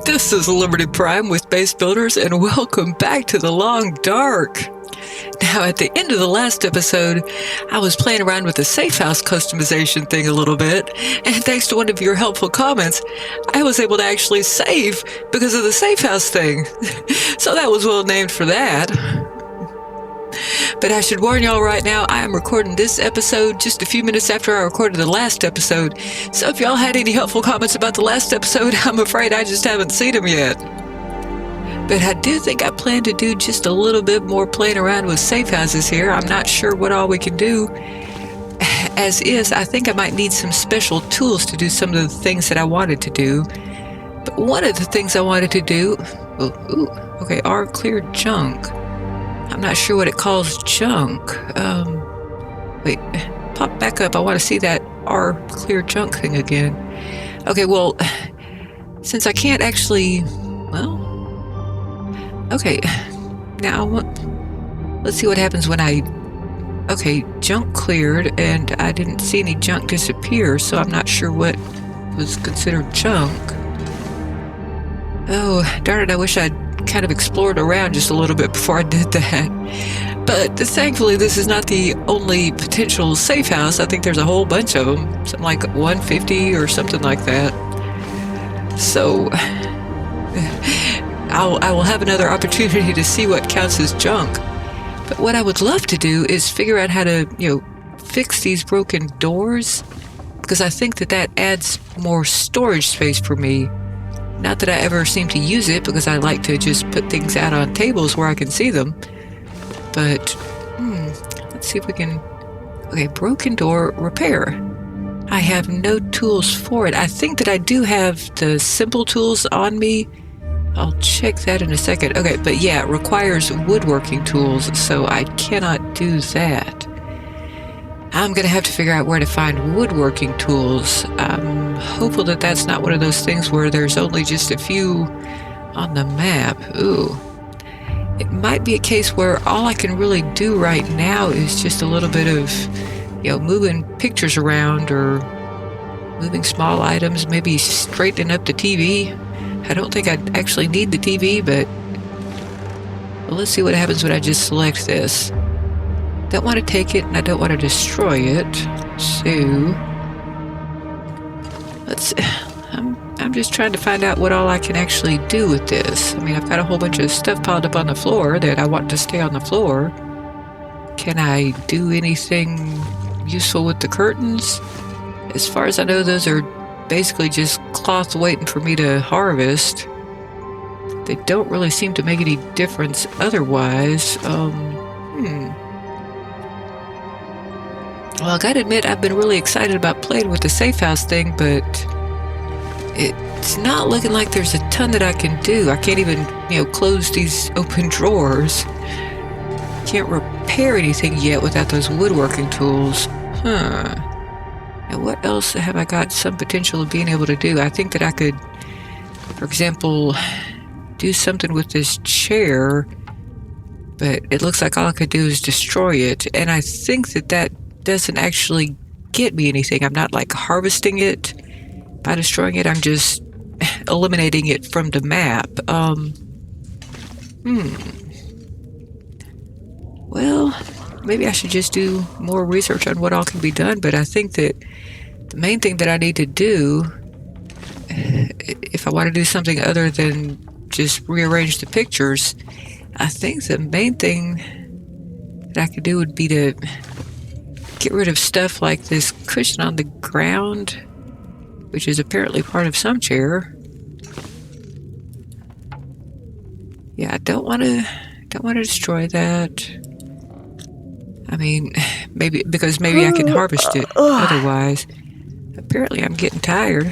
This is Liberty Prime with Base Builders, and welcome back to The Long Dark. Now, at the end of the last episode, I was playing around with the safe house customization thing a little bit, and thanks to one of your helpful comments, I was able to actually save because of the safe house thing. So that was well named for that. But I should warn y'all right now, I am recording this episode just a few minutes after I recorded the last episode. So if y'all had any helpful comments about the last episode, I'm afraid I just haven't seen them yet. But I do think I plan to do just a little bit more playing around with safe houses here. I'm not sure what all we can do. As is, I think I might need some special tools to do some of the things that I wanted to do. But one of the things I wanted to do... R clear junk. I'm not sure what it calls junk. Wait, pop back up. I want to see that R clear junk thing again. Okay, well, since I can't actually... Okay, now let's see what happens when I... Okay, junk cleared, and I didn't see any junk disappear, so I'm not sure what was considered junk. Oh, darn it, I wish I'd kind of explored around just a little bit before I did that. But thankfully, this is not the only potential safe house. I think there's a whole bunch of them, something like 150 or something like that. So... I will have another opportunity to see what counts as junk. But what I would love to do is figure out how to, fix these broken doors, because I think that adds more storage space for me. Not that I ever seem to use it, because I like to just put things out on tables where I can see them. But, let's see if we can... Okay, broken door repair. I have no tools for it. I think that I do have the simple tools on me. I'll check that in a second. Okay, but yeah, it requires woodworking tools, so I cannot do that. I'm going to have to figure out where to find woodworking tools. I'm hopeful that that's not one of those things where there's only just a few on the map. Ooh. It might be a case where all I can really do right now is just a little bit of, moving pictures around or moving small items, maybe straightening up the TV. I don't think I actually need the TV, but let's see what happens when I just select this. Don't want to take it, and I don't want to destroy it. So, I'm just trying to find out what all I can actually do with this. I mean, I've got a whole bunch of stuff piled up on the floor that I want to stay on the floor. Can I do anything useful with the curtains? As far as I know, those are basically just cloth waiting for me to harvest. They don't really seem to make any difference otherwise. Well, I gotta admit, I've been really excited about playing with the safe house thing, but it's not looking like there's a ton that I can do. I can't even, close these open drawers. Can't repair anything yet without those woodworking tools. And what else have I got some potential of being able to do? I think that I could, for example, do something with this chair, but it looks like all I could do is destroy it. And I think that doesn't actually get me anything. I'm not like harvesting it by destroying it. I'm just eliminating it from the map. Well, maybe I should just do more research on what all can be done, but I think that the main thing that I need to do, if I want to do something other than just rearrange the pictures, I think the main thing that I could do would be to get rid of stuff like this cushion on the ground, which is apparently part of some chair. Yeah, I don't want to destroy that. I mean, maybe I can harvest it otherwise. Apparently, I'm getting tired.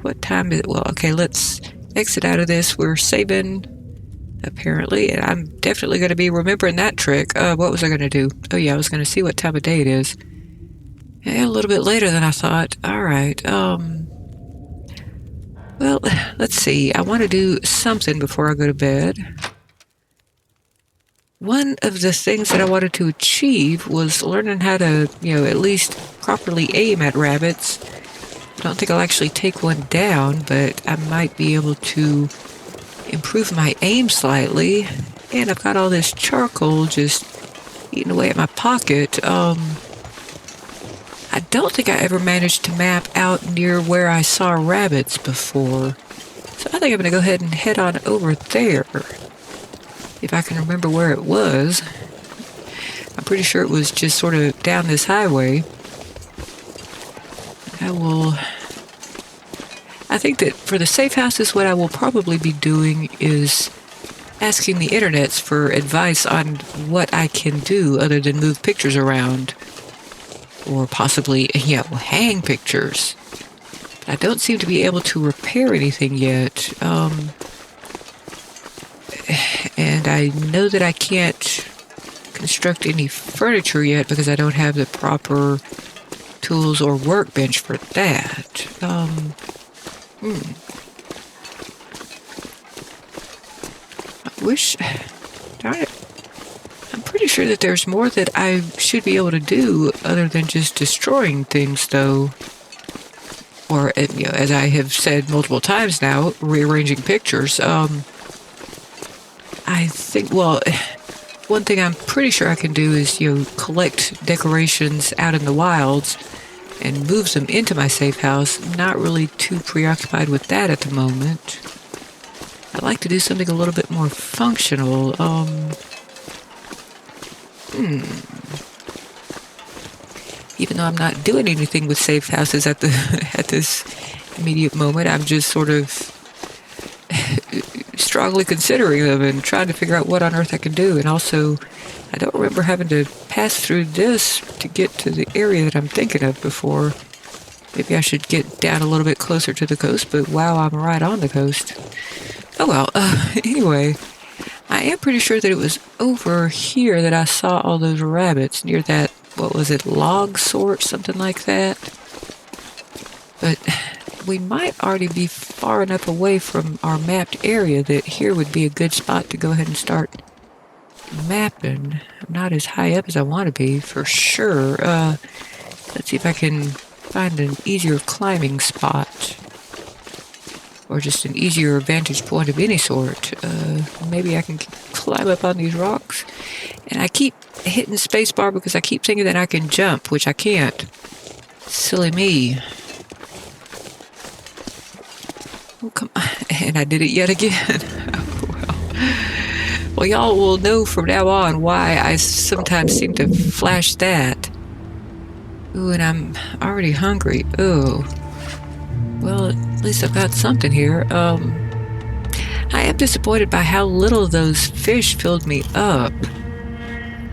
What time is it? Well, okay, let's exit out of this. We're saving, apparently, and I'm definitely going to be remembering that trick. What was I going to do? Oh, yeah, I was going to see what time of day it is. Yeah, a little bit later than I thought. All right. Well, let's see. I want to do something before I go to bed. One of the things that I wanted to achieve was learning how to, at least properly aim at rabbits. don't think I'll actually take one down, but I might be able to improve my aim slightly. And I've got all this charcoal just eating away at my pocket. I don't think I ever managed to map out near where I saw rabbits before. So I think I'm going to go ahead and head on over there. If I can remember where it was. I'm pretty sure it was just sort of down this highway. I think that for the safe houses, what I will probably be doing is asking the internets for advice on what I can do other than move pictures around. Or possibly, hang pictures. I don't seem to be able to repair anything yet. And I know that I can't construct any furniture yet because I don't have the proper tools or workbench for that. I wish... Darn it. I'm pretty sure that there's more that I should be able to do other than just destroying things, though. Or, as I have said multiple times now, rearranging pictures. I think, one thing I'm pretty sure I can do is, collect decorations out in the wilds and move them into my safe house. I'm not really too preoccupied with that at the moment. I'd like to do something a little bit more functional. Even though I'm not doing anything with safe houses at this immediate moment, I'm just sort of strongly considering them and trying to figure out what on earth I can do. And also, I don't remember having to pass through this to get to the area that I'm thinking of before. Maybe I should get down a little bit closer to the coast, but wow, I'm right on the coast. Oh well, anyway, I am pretty sure that it was over here that I saw all those rabbits near that, what was it, log sort, something like that. But we might already be far enough away from our mapped area that here would be a good spot to go ahead and start mapping. I'm not as high up as I want to be, for sure. Let's see if I can find an easier climbing spot. Or just an easier vantage point of any sort. Maybe I can climb up on these rocks. And I keep hitting spacebar because I keep thinking that I can jump, which I can't. Silly me. Oh, come on. And I did it yet again. Well, y'all will know from now on why I sometimes seem to flash that. Ooh, and I'm already hungry. Ooh. Well, at least I've got something here. I am disappointed by how little those fish filled me up.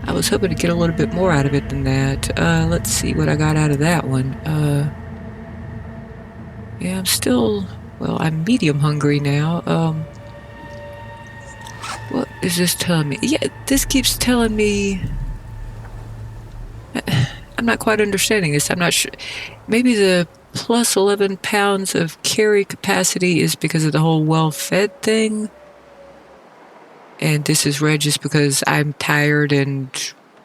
I was hoping to get a little bit more out of it than that. Let's see what I got out of that one. Yeah, I'm still... Well, I'm medium hungry now. What is this telling me? Yeah, this keeps telling me... I'm not quite understanding this. I'm not sure. Maybe the plus 11 pounds of carry capacity is because of the whole well-fed thing. And this is red just because I'm tired and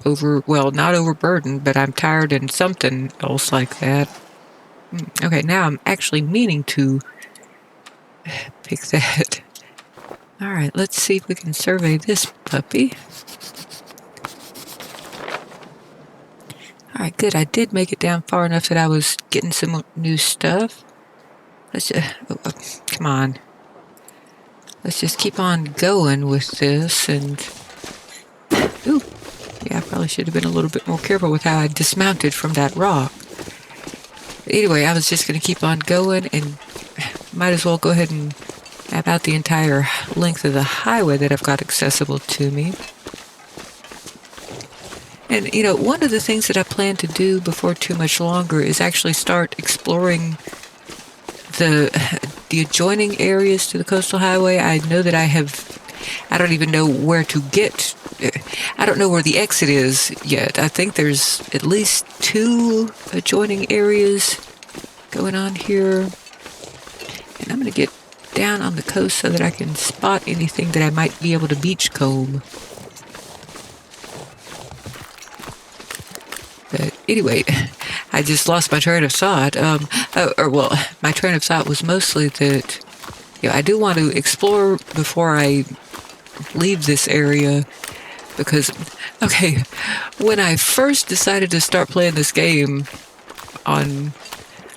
not overburdened, but I'm tired and something else like that. Okay, now I'm actually meaning to pick that. All right, let's see if we can survey this puppy. All right, good. I did make it down far enough that I was getting some new stuff. Let's just, come on. Let's just keep on going with this and... Ooh, yeah, I probably should have been a little bit more careful with how I dismounted from that rock. But anyway, I was just going to keep on going and might as well go ahead and map out the entire length of the highway that I've got accessible to me. And, one of the things that I plan to do before too much longer is actually start exploring the adjoining areas to the coastal highway. I know that I don't even know where to get. I don't know where the exit is yet. I think there's at least 2 adjoining areas going on here. And I'm going to get down on the coast so that I can spot anything that I might be able to beachcomb. But anyway, I just lost my train of thought. Well, my train of thought was mostly that, I do want to explore before I leave this area because, okay, when I first decided to start playing this game on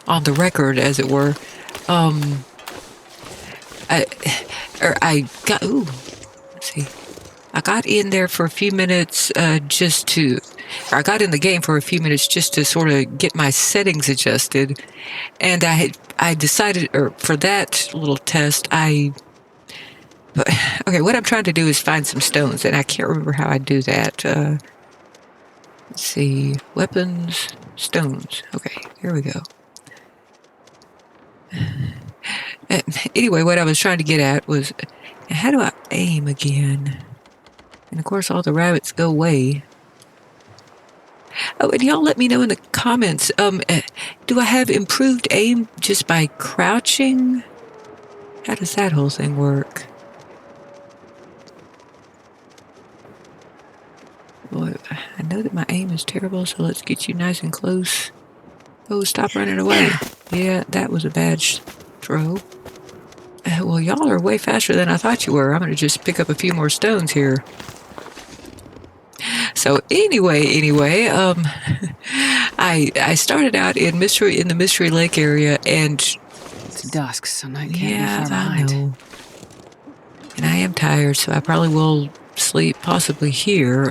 the record, as it were, I got, let's see, I got in there for a few minutes I got in the game for a few minutes just to sort of get my settings adjusted, and I decided, or for that little test, okay, what I'm trying to do is find some stones, and I can't remember how I do that. Let's see, weapons, stones. Okay, here we go. Anyway, what I was trying to get at was, how do I aim again? And of course, all the rabbits go away. Oh, and y'all let me know in the comments, do I have improved aim just by crouching? How does that whole thing work? Boy, I know that my aim is terrible, so let's get you nice and close. Oh, stop running away. Yeah, that was a bad throw. Well, y'all are way faster than I thought you were. I'm going to just pick up a few more stones here. So anyway, I started out in the Mystery Lake area, and it's dusk, so night can't be far behind. I know. And I am tired, so I probably will sleep possibly here.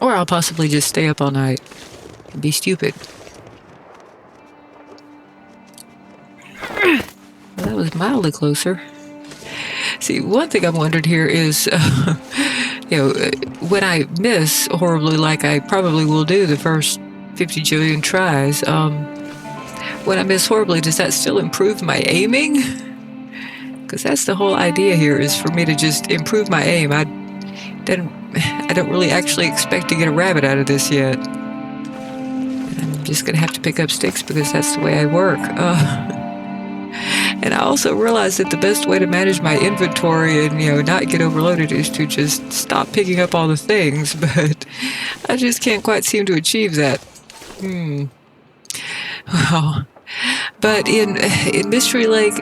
Or I'll possibly just stay up all night and be stupid. Well, that was mildly closer. See, one thing I'm wondering here is, when I miss horribly, like I probably will do the first 50 jillion tries, when I miss horribly, does that still improve my aiming? Because that's the whole idea here, is for me to just improve my aim. I don't really actually expect to get a rabbit out of this yet. I'm just going to have to pick up sticks because that's the way I work. And I also realized that the best way to manage my inventory and, not get overloaded is to just stop picking up all the things, but I just can't quite seem to achieve that. Well, but in Mystery Lake,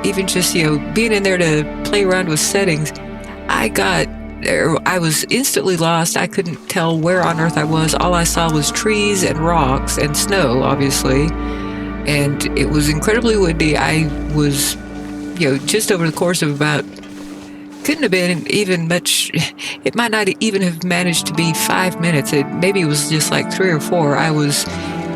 even just, being in there to play around with settings, I was instantly lost. I couldn't tell where on earth I was. All I saw was trees and rocks and snow, obviously. And it was incredibly windy. I was, just over the course of couldn't have been even much, it might not even have managed to be 5 minutes. Maybe it was just like 3 or 4. I was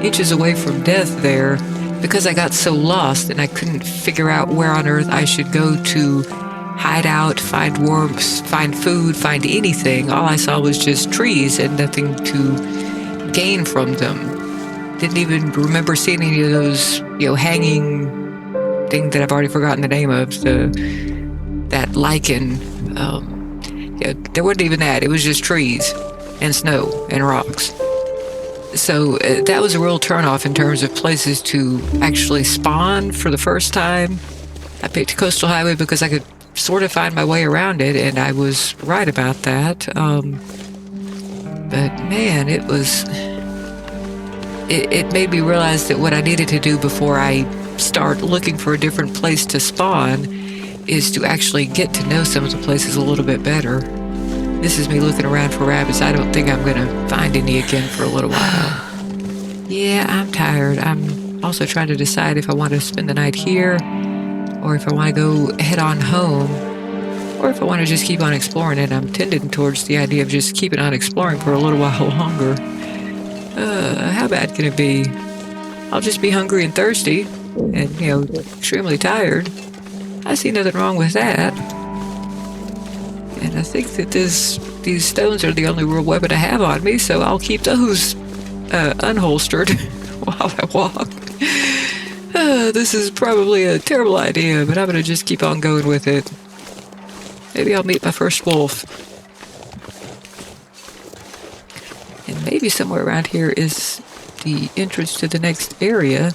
inches away from death there because I got so lost and I couldn't figure out where on earth I should go to hide out, find warmth, find food, find anything. All I saw was just trees and nothing to gain from them. Didn't even remember seeing any of those, hanging thing that I've already forgotten the name of, that lichen. There wasn't even that. It was just trees and snow and rocks. So that was a real turnoff in terms of places to actually spawn for the first time. I picked Coastal Highway because I could sort of find my way around it, and I was right about that. But man, it made me realize that what I needed to do before I start looking for a different place to spawn is to actually get to know some of the places a little bit better. This is me looking around for rabbits. I don't think I'm going to find any again for a little while. Yeah, I'm tired. I'm also trying to decide if I want to spend the night here, or if I want to go head on home, or if I want to just keep on exploring it. I'm tending towards the idea of just keeping on exploring for a little while longer. How bad can it be? I'll just be hungry and thirsty and, extremely tired. I see nothing wrong with that. And I think that these stones are the only real weapon I have on me, so I'll keep those unholstered while I walk. This is probably a terrible idea, but I'm going to just keep on going with it. Maybe I'll meet my first wolf. And maybe somewhere around here is the entrance to the next area.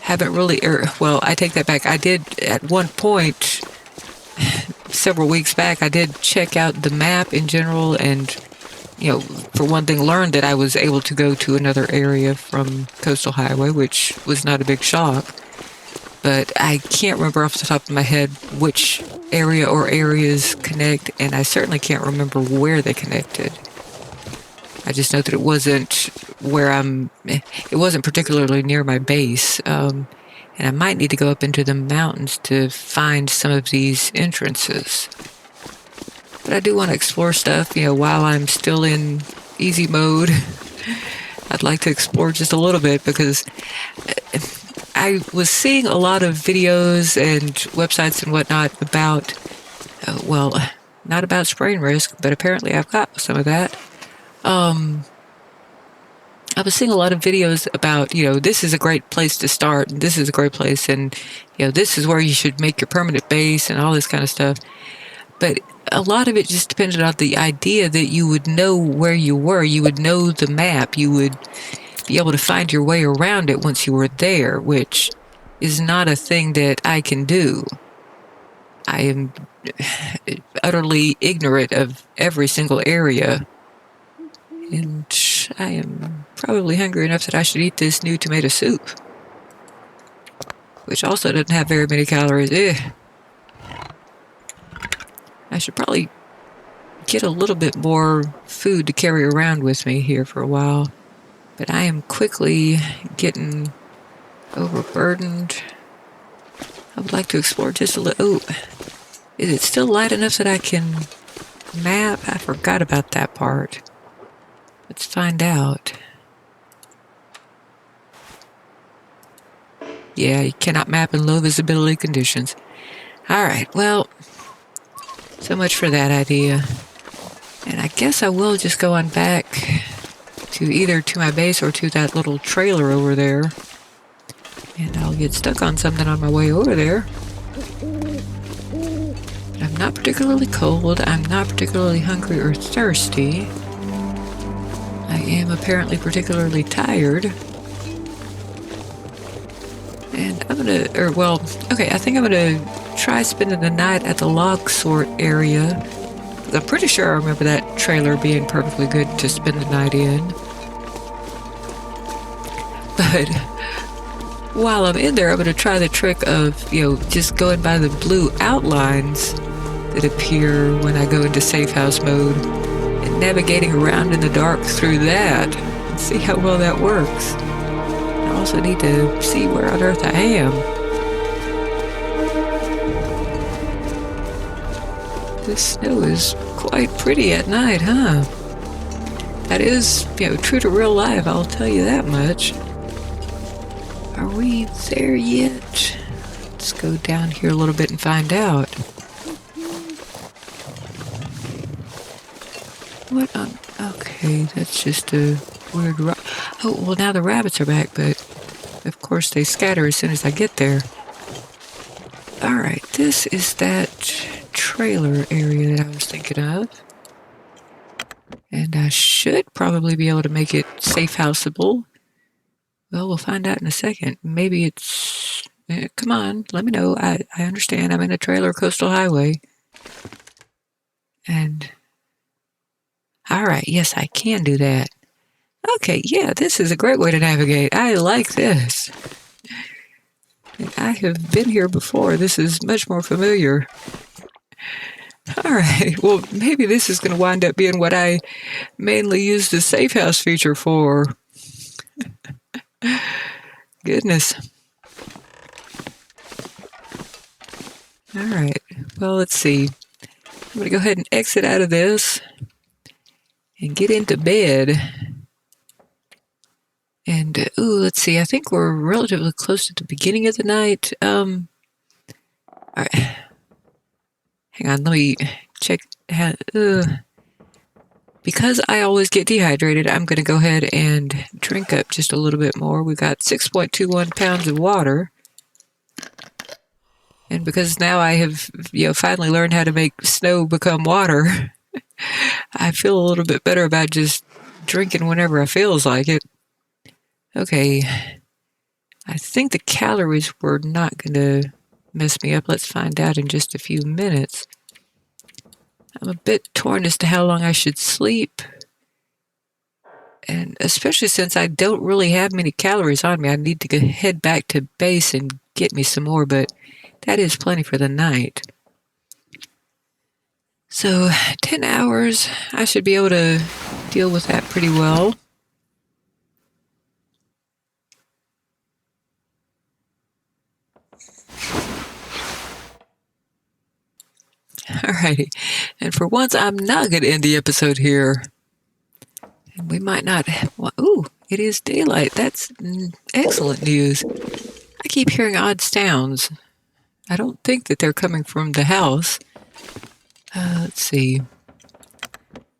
Haven't really, I take that back. I did at one point, several weeks back, I did check out the map in general and for one thing, learned that I was able to go to another area from Coastal Highway, which was not a big shock. But I can't remember off the top of my head which area or areas connect, and I certainly can't remember where they connected. I just know that it wasn't it wasn't particularly near my base, and I might need to go up into the mountains to find some of these entrances. But I do want to explore stuff, while I'm still in easy mode. I'd like to explore just a little bit because I was seeing a lot of videos and websites and whatnot about, not about sprain risk, but apparently I've got some of that. I was seeing a lot of videos about, this is a great place to start, and this is a great place, and, this is where you should make your permanent base and all this kind of stuff. But a lot of it just depended on the idea that you would know where you were. You would know the map. You would be able to find your way around it once you were there, which is not a thing that I can do. I am utterly ignorant of every single area. And I am probably hungry enough that I should eat this new tomato soup, which also doesn't have very many calories. I should probably get a little bit more food to carry around with me here for a while. But I am quickly getting overburdened. I would like to explore just a little. Oh, is it still light enough that I can map? I forgot about that part. Let's find out. Yeah, you cannot map in low visibility conditions. Alright, well, so much for that idea. And I guess I will just go on back to either to my base or to that little trailer over there. And I'll get stuck on something on my way over there. I'm not particularly cold. I'm not particularly hungry or thirsty. I am apparently particularly tired. And I'm gonna, I think I'm gonna try spending the night at the log sort area. I'm pretty sure I remember that trailer being perfectly good to spend the night in. But while I'm in there, I'm gonna try the trick of, just going by the blue outlines that appear when I go into safe house mode and navigating around in the dark through that and see how well that works. I also need to see where on earth I am. This snow is quite pretty at night, huh? That is, true to real life, I'll tell you that much. Are we there yet? Let's go down here a little bit and find out. What on... Okay, that's just a weird rock. Oh, well, now the rabbits are back, but of course they scatter as soon as I get there. Alright, this is that trailer area that I was thinking of. And I should probably be able to make it safe houseable. Well, we'll find out in a second. Maybe it's... come on, let me know. I understand. I'm in a trailer coastal highway. And... Alright, yes, I can do that. Okay, yeah, this is a great way to navigate. I like this. And I have been here before. This is much more familiar. Alright, well, maybe this is going to wind up being what I mainly use the safe house feature for. Goodness. Alright, well, let's see. I'm going to go ahead and exit out of this and get into bed. And, let's see, I think we're relatively close to the beginning of the night. All right. Hang on, let me check. Because I always get dehydrated, I'm going to go ahead and drink up just a little bit more. We've got 6.21 pounds of water. And because now I have, finally learned how to make snow become water, I feel a little bit better about just drinking whenever I feels like it. Okay. I think the calories were not going to mess me up. Let's find out in just a few minutes. I'm a bit torn as to how long I should sleep. And especially since I don't really have many calories on me, I need to head back to base and get me some more, but that is plenty for the night. So 10 hours, I should be able to deal with that pretty well. Alrighty, and for once, I'm not going to end the episode here. And we might not have, ooh, it is daylight. That's excellent news. I keep hearing odd sounds. I don't think that they're coming from the house. Let's see.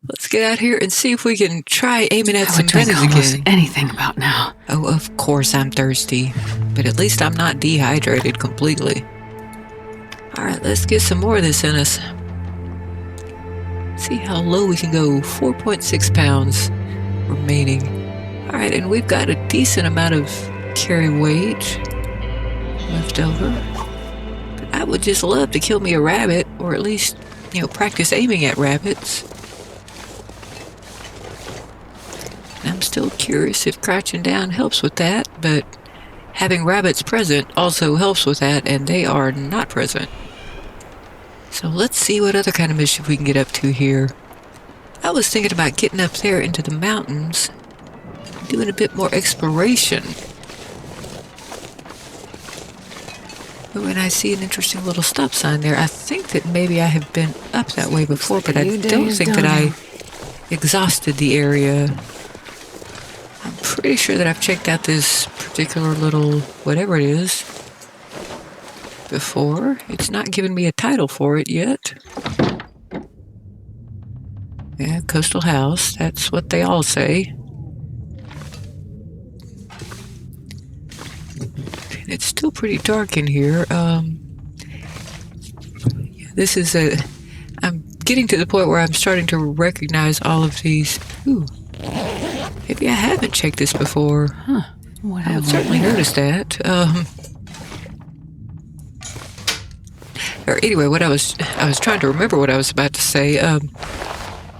Let's get out here and see if we can try aiming at some pennies again. Anything about now. Oh, of course I'm thirsty, but at least I'm not dehydrated completely. All right, let's get some more of this in us. See how low we can go. 4.6 pounds remaining. All right, and we've got a decent amount of carry weight left over. But I would just love to kill me a rabbit, or at least, practice aiming at rabbits. And I'm still curious if crouching down helps with that, but having rabbits present also helps with that, and they are not present. So let's see what other kind of mischief we can get up to here. I was thinking about getting up there into the mountains, doing a bit more exploration. But when I see an interesting little stop sign there, I think that maybe I have been up that way before, but I don't think that I exhausted the area. I'm pretty sure that I've checked out this particular little whatever it is before. It's not given me a title for it yet. Yeah, coastal house. That's what they all say. And it's still pretty dark in here. This is I'm getting to the point where I'm starting to recognize all of these. Ooh. Maybe I haven't checked this before. Huh. I would certainly notice that. Or anyway, what I was trying to remember what I was about to say.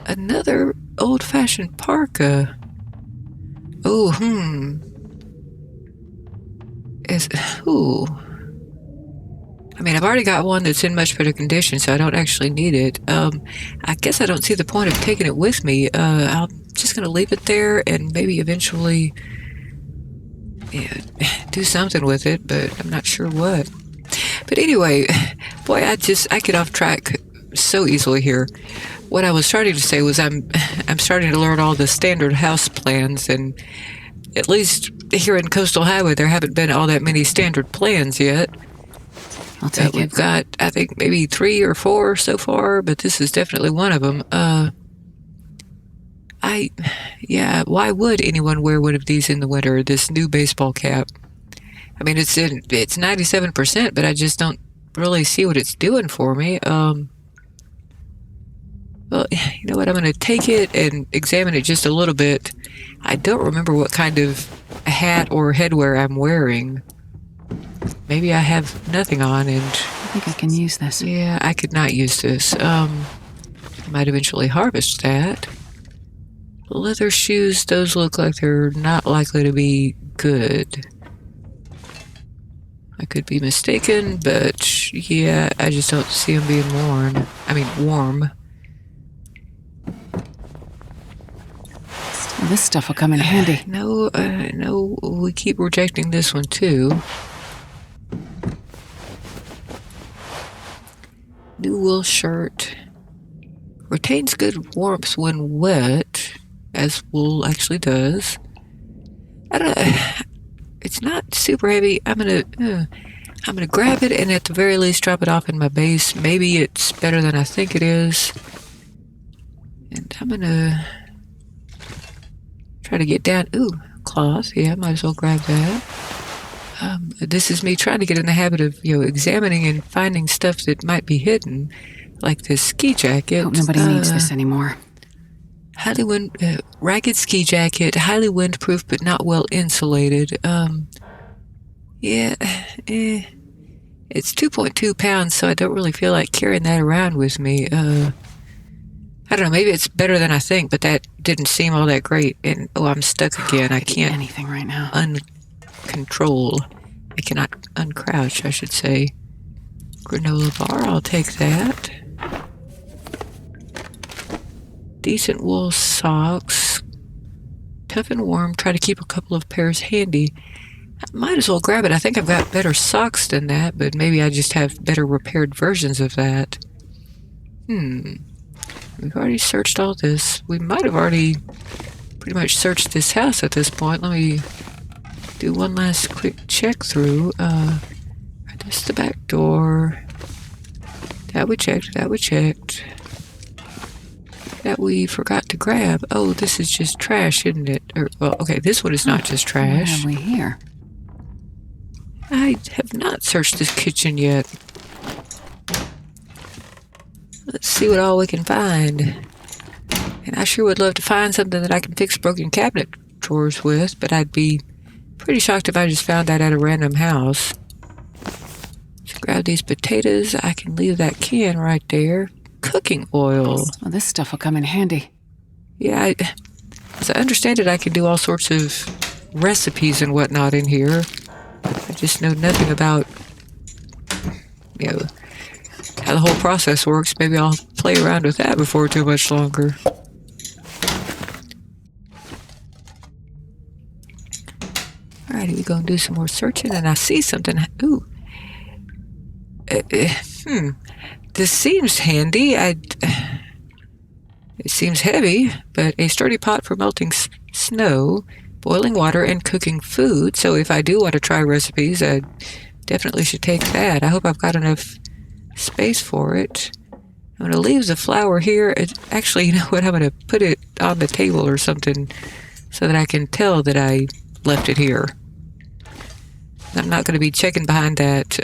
Another old-fashioned parka. Oh, I mean, I've already got one that's in much better condition, so I don't actually need it. I guess I don't see the point of taking it with me. I'm just going to leave it there and maybe eventually do something with it, but I'm not sure what. But anyway, boy, I get off track so easily here. What I was starting to say was I'm starting to learn all the standard house plans, and at least here in Coastal Highway, there haven't been all that many standard plans yet. I'll take it. We've got, I think, maybe 3 or 4 so far, but this is definitely one of them. Why would anyone wear one of these in the winter, this new baseball cap? I mean, it's 97%, but I just don't really see what it's doing for me. Well, you know what? I'm going to take it and examine it just a little bit. I don't remember what kind of hat or headwear I'm wearing. Maybe I have nothing on, and I think I can use this. Yeah, I could not use this. I might eventually harvest that. Leather shoes, those look like they're not likely to be good. I could be mistaken, but yeah, I just don't see them being warm. This stuff will come in handy. No, we keep rejecting this one too. New wool shirt. Retains good warmth when wet, as wool actually does. I don't know. It's not super heavy. I'm gonna grab it and at the very least drop it off in my base. Maybe it's better than I think it is. And I'm gonna try to get down. Ooh, cloth. Yeah, I might as well grab that. This is me trying to get in the habit of, examining and finding stuff that might be hidden, like this ski jacket. Hope nobody needs this anymore. Ragged ski jacket, highly windproof but not well insulated. It's 2.2 pounds, so I don't really feel like carrying that around with me. I don't know, maybe it's better than I think, but that didn't seem all that great. And, oh, I'm stuck again. I can't anything right now. uncontrol. I cannot uncrouch, I should say. Granola bar, I'll take that. Decent wool socks. Tough and warm. Try to keep a couple of pairs handy. I might as well grab it. I think I've got better socks than that, but maybe I just have better repaired versions of that. We've already searched all this. We might have already pretty much searched this house at this point. Let me do one last quick check through. This is the back door. That we checked. That we checked. That we forgot to grab. Oh, this is just trash, isn't it? Or, well, okay, this one is not just trash. What have we here? I have not searched this kitchen yet. Let's see what all we can find. And I sure would love to find something that I can fix broken cabinet drawers with, but I'd be pretty shocked if I just found that at a random house. Let's grab these potatoes. I can leave that can right there. Cooking oil. Well, this stuff will come in handy. Yeah, as I understand it, I can do all sorts of recipes and whatnot in here. I just know nothing about, how the whole process works. Maybe I'll play around with that before too much longer. Alrighty, we go and do some more searching, and I see something. Ooh. This seems handy. It seems heavy, but a sturdy pot for melting snow, boiling water, and cooking food. So if I do want to try recipes, I definitely should take that. I hope I've got enough space for it. I'm going to leave the flour here. Actually, you know what? I'm going to put it on the table or something so that I can tell that I left it here. I'm not going to be checking behind that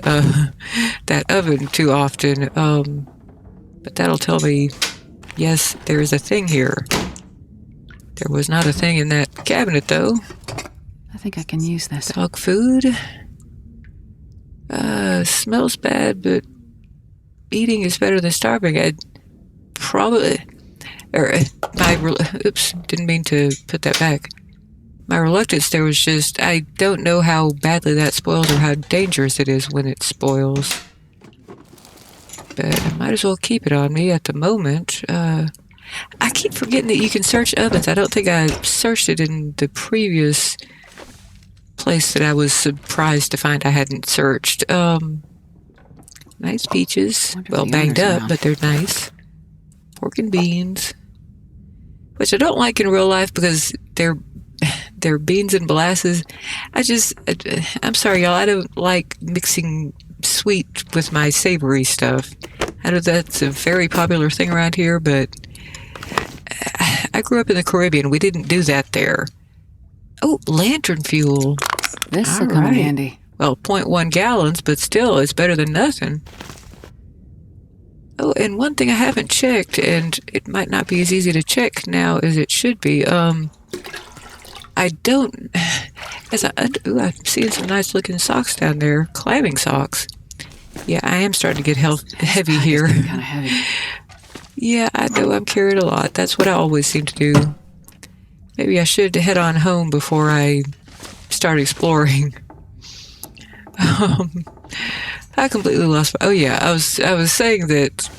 that oven too often, but that'll tell me, yes, there is a thing here. There was not a thing in that cabinet, though. I think I can use this. Dog food. Smells bad, but eating is better than starving. I'd probably... oops, didn't mean to put that back. My reluctance there was just, I don't know how badly that spoils or how dangerous it is when it spoils. But I might as well keep it on me at the moment. I keep forgetting that you can search ovens. I don't think I searched it in the previous place that I was surprised to find I hadn't searched. Nice peaches. Well, banged up, but they're nice. Pork and beans. Which I don't like in real life because they're beans and molasses. I'm sorry, y'all. I don't like mixing sweet with my savory stuff. I know that's a very popular thing around here, but I grew up in the Caribbean. We didn't do that there. Oh, lantern fuel. This will come in handy. Well, 0.1 gallons, but still, it's better than nothing. Oh, and one thing I haven't checked, and it might not be as easy to check now as it should be. I don't... I'm seeing some nice looking socks down there. Climbing socks. Yeah, I am starting to get heavy here. Kind of heavy. Yeah, I know I'm carrying a lot. That's what I always seem to do. Maybe I should head on home before I start exploring. I completely lost... Oh yeah, I was saying that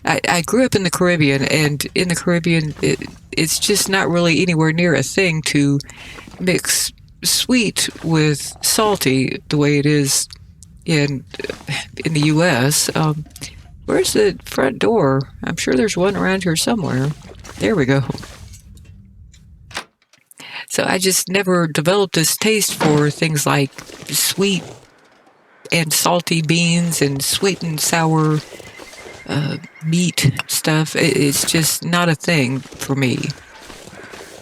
I grew up in the Caribbean, and in the Caribbean, it's just not really anywhere near a thing to mix sweet with salty the way it is in the U.S. Where's the front door? I'm sure there's one around here somewhere. There we go. So I just never developed this taste for things like sweet and salty beans and sweet and sour meat stuff. It's just not a thing for me.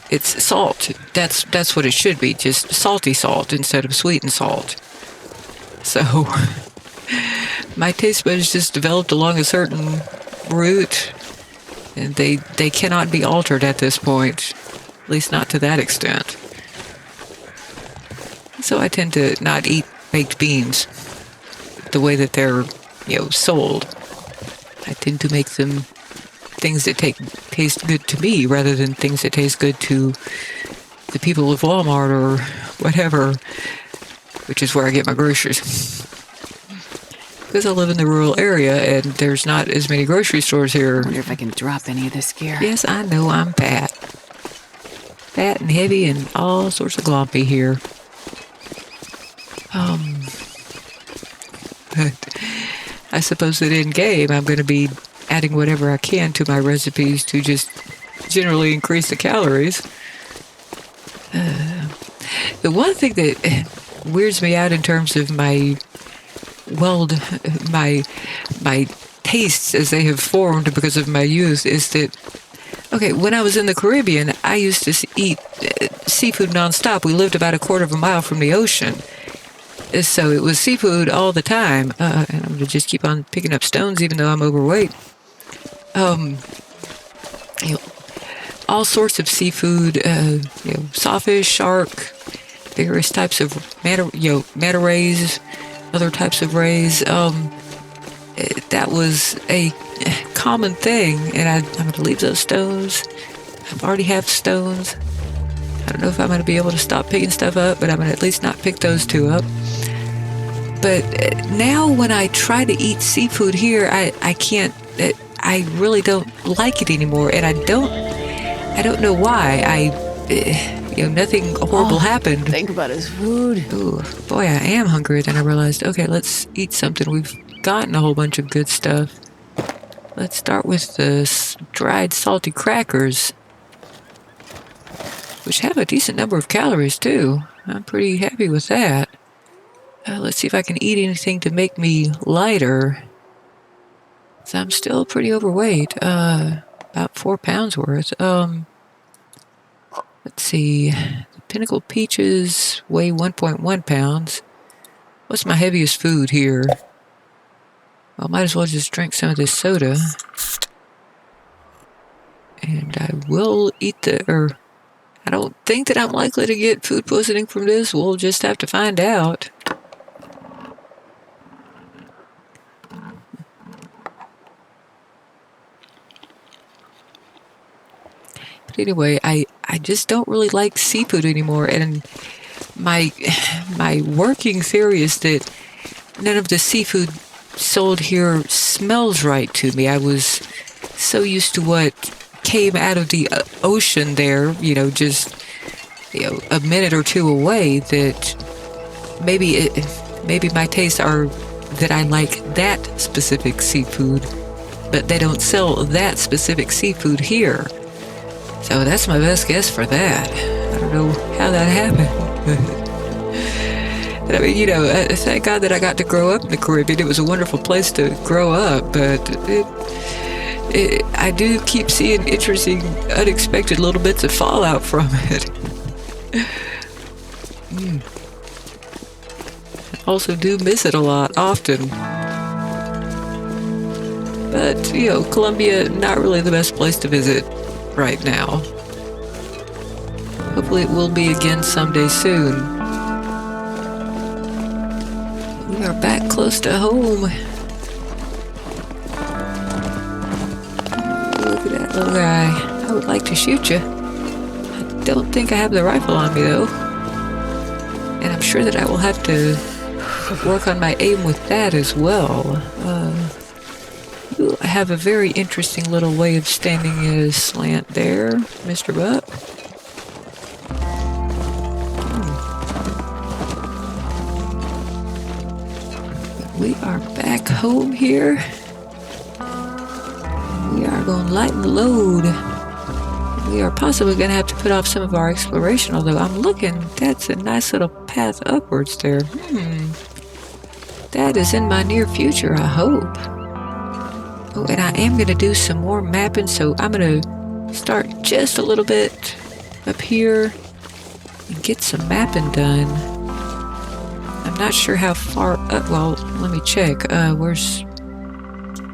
It's salt. That's what it should be. Just salty salt instead of sweet and salt. So my taste buds just developed along a certain route, and they cannot be altered at this point. At least not to that extent. So I tend to not eat baked beans the way that they're, sold. I tend to make them things that taste good to me rather than things that taste good to the people of Walmart or whatever, which is where I get my groceries. Because I live in the rural area and there's not as many grocery stores here. I wonder if I can drop any of this gear. Yes, I know I'm fat. Fat and heavy and all sorts of glompy here. But I suppose that in game I'm going to be adding whatever I can to my recipes to just generally increase the calories. The one thing that weirds me out in terms of my tastes as they have formed because of my youth is that, okay, when I was in the Caribbean, I used to eat seafood nonstop. We lived about a quarter of a mile from the ocean. So it was seafood all the time. And I'm going to just keep on picking up stones even though I'm overweight. All sorts of seafood, sawfish, shark, various types of manta rays, other types of rays. That was a common thing, and I'm going to leave those stones. I already have stones. I don't know if I'm going to be able to stop picking stuff up, but I'm going to at least not pick those two up. But now when I try to eat seafood here, I can't. I really don't like it anymore, and I don't know why. Nothing horrible happened. Think about his food. Ooh, boy, I am hungry. Then I realized, okay, let's eat something. We've gotten a whole bunch of good stuff. Let's start with the dried salty crackers, which have a decent number of calories too. I'm pretty happy with that. Let's see if I can eat anything to make me lighter. So I'm still pretty overweight. About 4 pounds worth. Let's see. The Pinnacle peaches weigh 1.1 pounds. What's my heaviest food here? Well, might as well just drink some of this soda. And I will eat I don't think that I'm likely to get food poisoning from this. We'll just have to find out. But anyway, I just don't really like seafood anymore, and my working theory is that none of the seafood sold here smells right to me. I was so used to what came out of the ocean there, just a minute or two away, that maybe my tastes are that I like that specific seafood, but they don't sell that specific seafood here. So that's my best guess for that. I don't know how that happened. I mean, thank God that I got to grow up in the Caribbean. It was a wonderful place to grow up, but I do keep seeing interesting, unexpected little bits of fallout from it. I also do miss it a lot, often. But, Colombia, not really the best place to visit right now. Hopefully it will be again someday soon. We are back close to home. Look at that little guy. I would like to shoot you. I don't think I have the rifle on me though. And I'm sure that I will have to work on my aim with that as well. You have a very interesting little way of standing at a slant there, Mr. Buck. We are back home here. We are going to lighten the load. We are possibly going to have to put off some of our exploration, although I'm looking, that's a nice little path upwards there. That is in my near future, I hope. Oh, and I am going to do some more mapping, so I'm going to start just a little bit up here and get some mapping done. I'm not sure how far up. Well, let me check.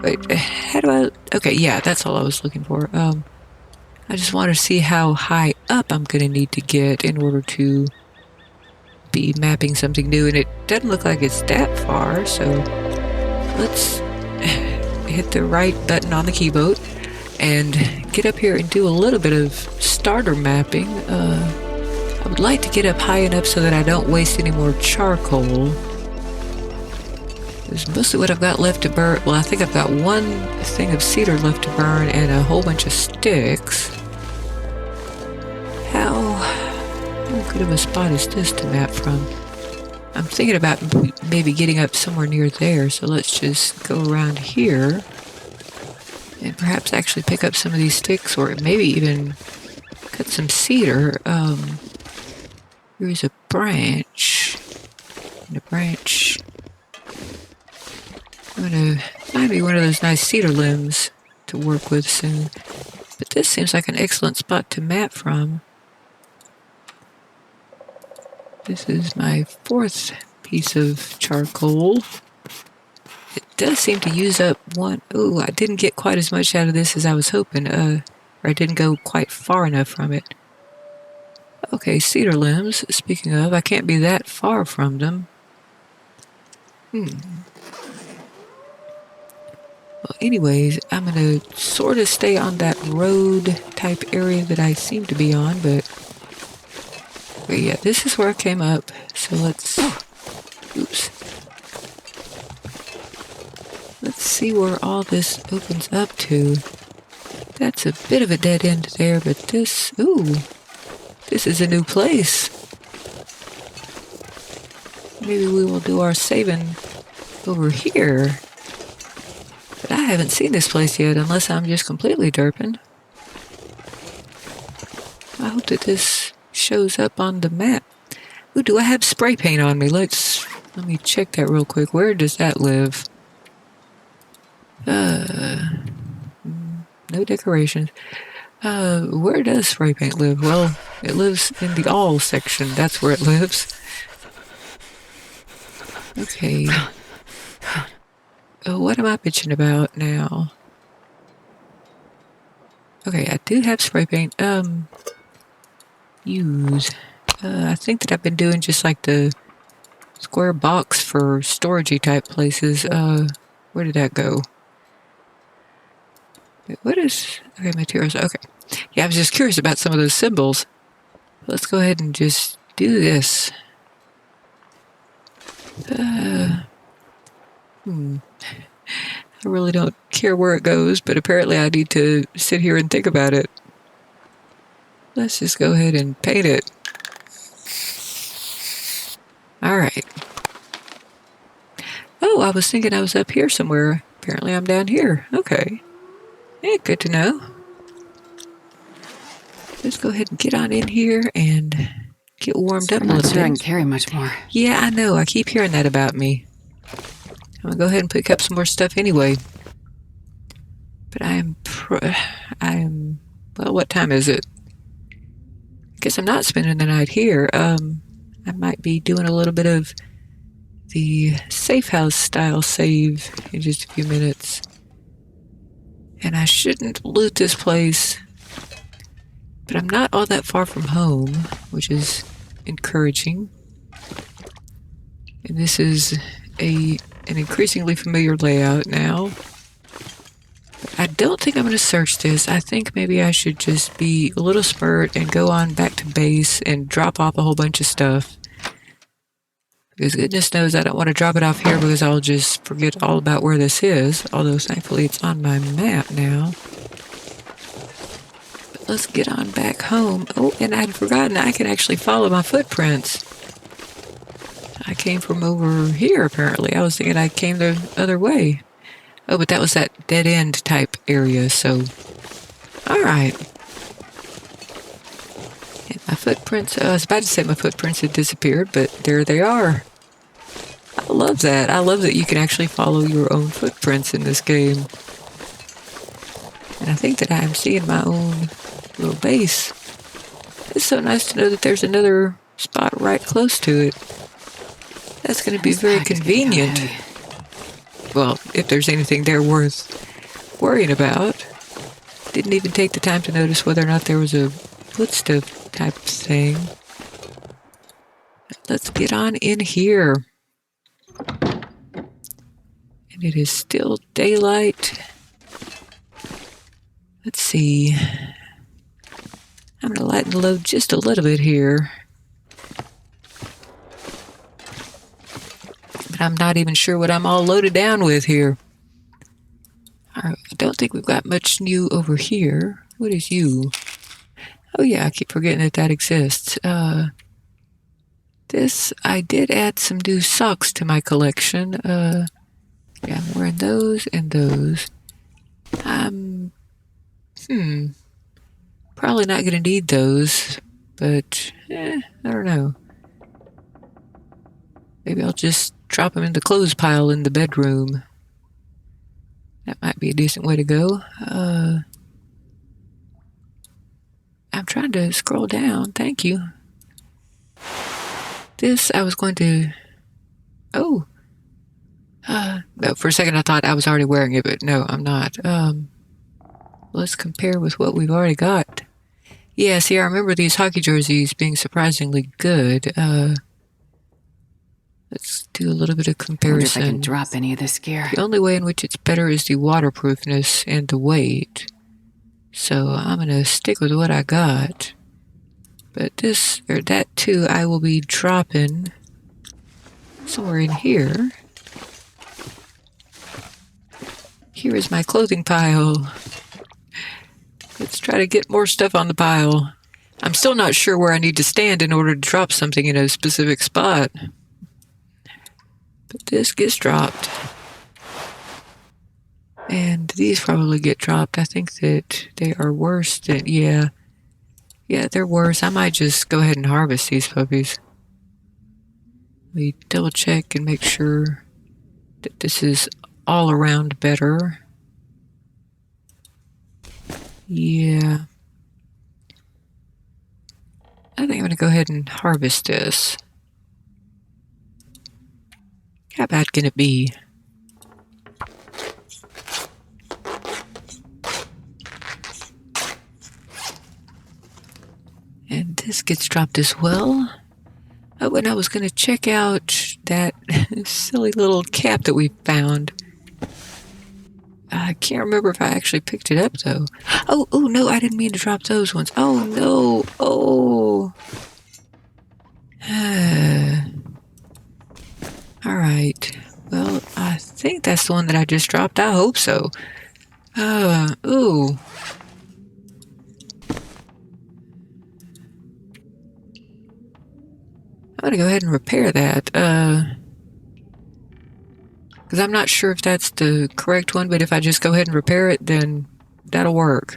Wait, how do I... Okay, yeah, that's all I was looking for. I just want to see how high up I'm going to need to get in order to be mapping something new, and it doesn't look like it's that far, so let's hit the right button on the keyboard and get up here and do a little bit of starter mapping. I would like to get up high enough so that I don't waste any more charcoal. It's mostly what I've got left to burn. Well, I think I've got one thing of cedar left to burn and a whole bunch of sticks. How good of a spot is this to map from? I'm thinking about maybe getting up somewhere near there, so let's just go around here and perhaps actually pick up some of these sticks, or maybe even cut some cedar. Here's a branch. And a branch. I'm gonna find me one of those nice cedar limbs to work with soon. But this seems like an excellent spot to map from. This is my fourth piece of charcoal. It does seem to use up one. Oh, I didn't get quite as much out of this as I was hoping. Or I didn't go quite far enough from it. Okay, cedar limbs. Speaking of, I can't be that far from them. Well, anyways, I'm going to sort of stay on that road type area that I seem to be on, but yeah, this is where I came up. So let's see where all this opens up to. That's a bit of a dead end there, but this is a new place. Maybe we will do our saving over here. But I haven't seen this place yet, unless I'm just completely derping. I hope that this shows up on the map. Ooh, do I have spray paint on me? Let me check that real quick. Where does that live? No decorations. Where does spray paint live? Well, it lives in the all section. That's where it lives. Okay. Oh, what am I bitching about now? Okay, I do have spray paint. Use. I think that I've been doing just like the square box for storagey type places. Where did that go? Wait, what is... Okay, materials. Okay. Yeah, I was just curious about some of those symbols. Let's go ahead and just do this. I really don't care where it goes, but apparently I need to sit here and think about it. Let's just go ahead and paint it. Alright. Oh, I was thinking I was up here somewhere. Apparently I'm down here. Okay. Yeah, good to know. Let's go ahead and get on in here and get warmed up a little bit. I'm not sure I can carry much more. Yeah, I know. I keep hearing that about me. I'm going to go ahead and pick up some more stuff anyway. But well, what time is it? I guess I'm not spending the night here. I might be doing a little bit of the safe house style save in just a few minutes. And I shouldn't loot this place. But I'm not all that far from home, which is encouraging. And this is an increasingly familiar layout now. But I don't think I'm going to search this. I think maybe I should just be a little spurt and go on back to base and drop off a whole bunch of stuff. Because goodness knows I don't want to drop it off here because I'll just forget all about where this is. Although thankfully it's on my map now. But let's get on back home. Oh, and I'd forgotten I can actually follow my footprints. I came from over here apparently. I was thinking I came the other way. Oh, but that was that dead end type area, so... Alright. My footprints... I was about to say my footprints had disappeared, but there they are. I love that. I love that you can actually follow your own footprints in this game. And I think that I'm seeing my own little base. It's so nice to know that there's another spot right close to it. That's going to be very convenient. Well, if there's anything there worth worrying about. Didn't even take the time to notice whether or not there was a footstep type of thing. Let's get on in here. And it is still daylight. Let's see. I'm going to lighten the load just a little bit here. But I'm not even sure what I'm all loaded down with here. I don't think we've got much new over here. What is you? Oh yeah, I keep forgetting that that exists. This, I did add some new socks to my collection. Yeah, I'm wearing those and those. Probably not going to need those, but I don't know. Maybe I'll just drop them in the clothes pile in the bedroom. That might be a decent way to go. I'm trying to scroll down. Thank you. This, I was going to... Oh. No, for a second I thought I was already wearing it, but no, I'm not. Let's compare with what we've already got. Yeah, see, I remember these hockey jerseys being surprisingly good. Let's do a little bit of comparison. I wonder if I can drop any of this gear. The only way in which it's better is the waterproofness and the weight. So I'm going to stick with what I got. But this, or that too, I will be dropping somewhere in here. Here is my clothing pile. Let's try to get more stuff on the pile. I'm still not sure where I need to stand in order to drop something in a specific spot. But this gets dropped. And these probably get dropped. I think that they are worse than... Yeah, they're worse. I might just go ahead and harvest these puppies. Let me double check and make sure that this is all around better. Yeah. I think I'm going to go ahead and harvest this. How bad can it be? And this gets dropped as well. Oh, and I was going to check out that silly little cap that we found. I can't remember if I actually picked it up, though. Oh, no, I didn't mean to drop those ones. Oh, no. Oh. All right. Well, I think that's the one that I just dropped. I hope so. Ooh. I'm going to go ahead and repair that. Because I'm not sure if that's the correct one, but if I just go ahead and repair it, then that'll work.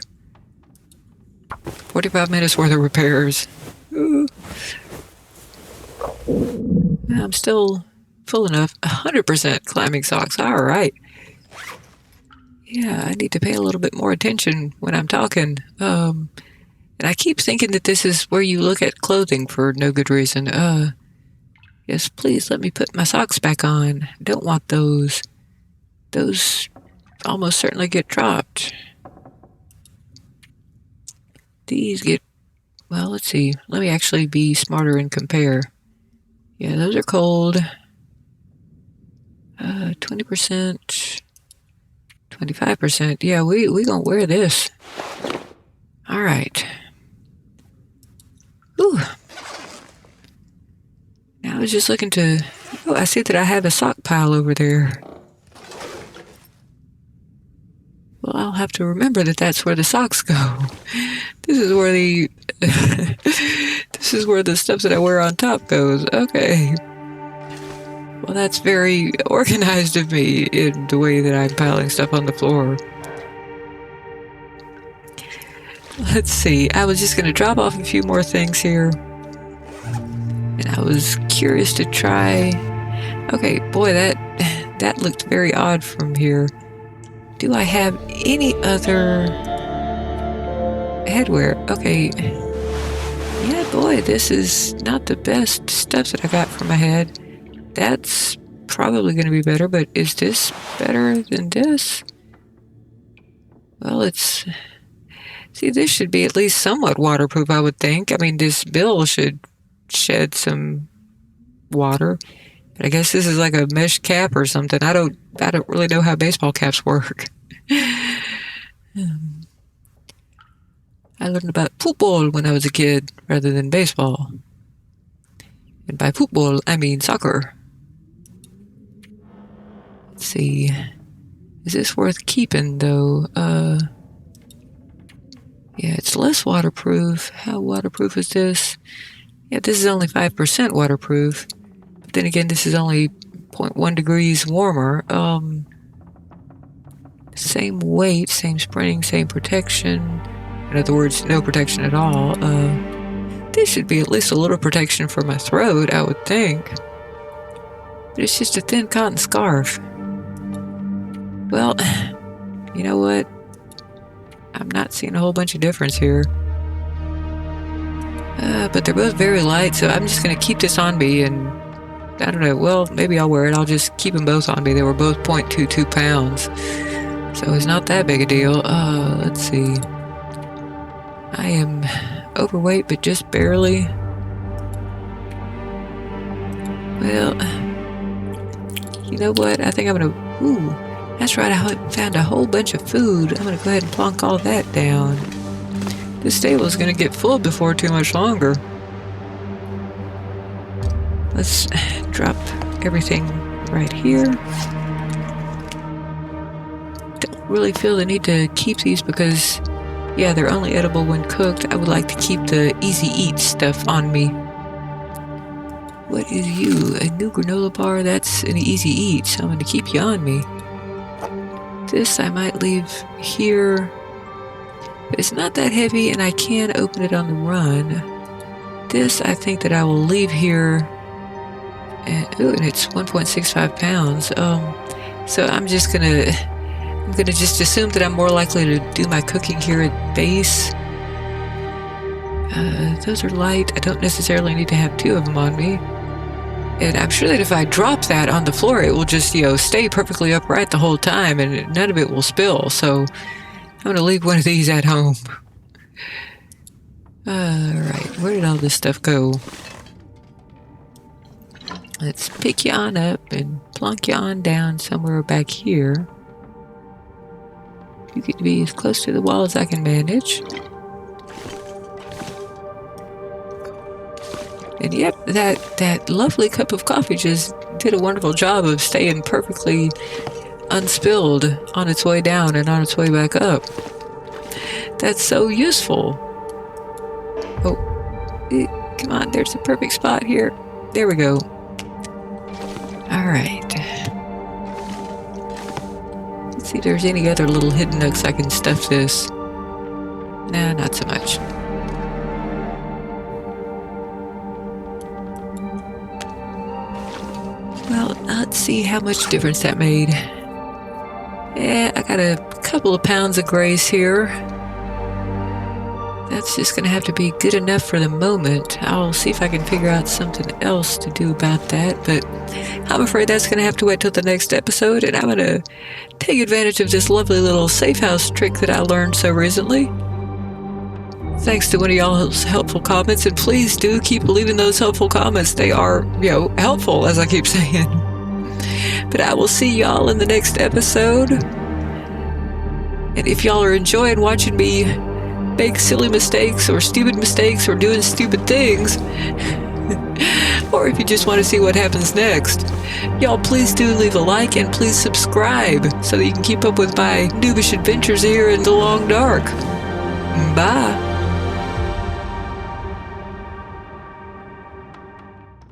45 minutes worth of repairs. Ooh. I'm still full enough. 100% climbing socks. All right. Yeah, I need to pay a little bit more attention when I'm talking. And I keep thinking that this is where you look at clothing for no good reason. Yes, please let me put my socks back on. I don't want those. Those almost certainly get dropped. These get... Well, let's see. Let me actually be smarter and compare. Yeah, those are cold. 20%. 25%. Yeah, we gonna wear this. All right. Ooh. Now I was just looking to... Oh, I see that I have a sock pile over there. Well, I'll have to remember that that's where the socks go. This is where the... this is where the stuff that I wear on top goes. Okay. Well, that's very organized of me in the way that I'm piling stuff on the floor. Let's see. I was just going to drop off a few more things here. And I was curious to try... Okay, boy, that looked very odd from here. Do I have any other headwear? Okay. Yeah, boy, this is not the best stuff that I got for my head. That's probably going to be better, but is this better than this? Well, it's... See, this should be at least somewhat waterproof, I would think. I mean, this bill should shed some water. But I guess this is like a mesh cap or something. I don't really know how baseball caps work. I learned about football when I was a kid rather than baseball. And by football, I mean soccer. Let's see. Is this worth keeping, though? Yeah, it's less waterproof. How waterproof is this? Yeah, this is only 5% waterproof. But then again, this is only 0.1 degrees warmer. Same weight, same spring, same protection. In other words, no protection at all. This should be at least a little protection for my throat, I would think. But it's just a thin cotton scarf. Well, you know what? I'm not seeing a whole bunch of difference here. But they're both very light, so I'm just going to keep this on me, and I don't know, well, maybe I'll wear it. I'll just keep them both on me. They were both 0.22 pounds, so it's not that big a deal. Let's see. I am overweight, but just barely. Well, you know what? I think I'm going to... Ooh, that's right. I found a whole bunch of food. I'm going to go ahead and plonk all that down. This stable is going to get full before too much longer. Let's drop everything right here. Don't really feel the need to keep these because, yeah, they're only edible when cooked. I would like to keep the easy eat stuff on me. What is you? A new granola bar? That's an easy eat, so I'm going to keep you on me. This I might leave here. But it's not that heavy, and I can open it on the run. This, I think that I will leave here. And it's 1.65 pounds. So I'm gonna just assume that I'm more likely to do my cooking here at base. Those are light. I don't necessarily need to have two of them on me. And I'm sure that if I drop that on the floor, it will just, stay perfectly upright the whole time, and none of it will spill. So I'm going to leave one of these at home. Alright, where did all this stuff go? Let's pick you on up and plonk you on down somewhere back here. You get to be as close to the wall as I can manage. And yep, that lovely cup of coffee just did a wonderful job of staying perfectly unspilled on its way down and on its way back up. That's so useful. Oh, come on, there's the perfect spot here. There we go. Alright. Let's see if there's any other little hidden nooks I can stuff this. Nah, not so much. Well, let's see how much difference that made. Yeah, I got a couple of pounds of grace here. That's just going to have to be good enough for the moment. I'll see if I can figure out something else to do about that, but I'm afraid that's going to have to wait till the next episode, and I'm going to take advantage of this lovely little safe house trick that I learned so recently. Thanks to one of y'all's helpful comments, and please do keep leaving those helpful comments. They are, helpful, as I keep saying. But I will see y'all in the next episode. And if y'all are enjoying watching me make silly mistakes or stupid mistakes or doing stupid things, or if you just want to see what happens next, y'all please do leave a like and please subscribe so that you can keep up with my noobish adventures here in the Long Dark. Bye.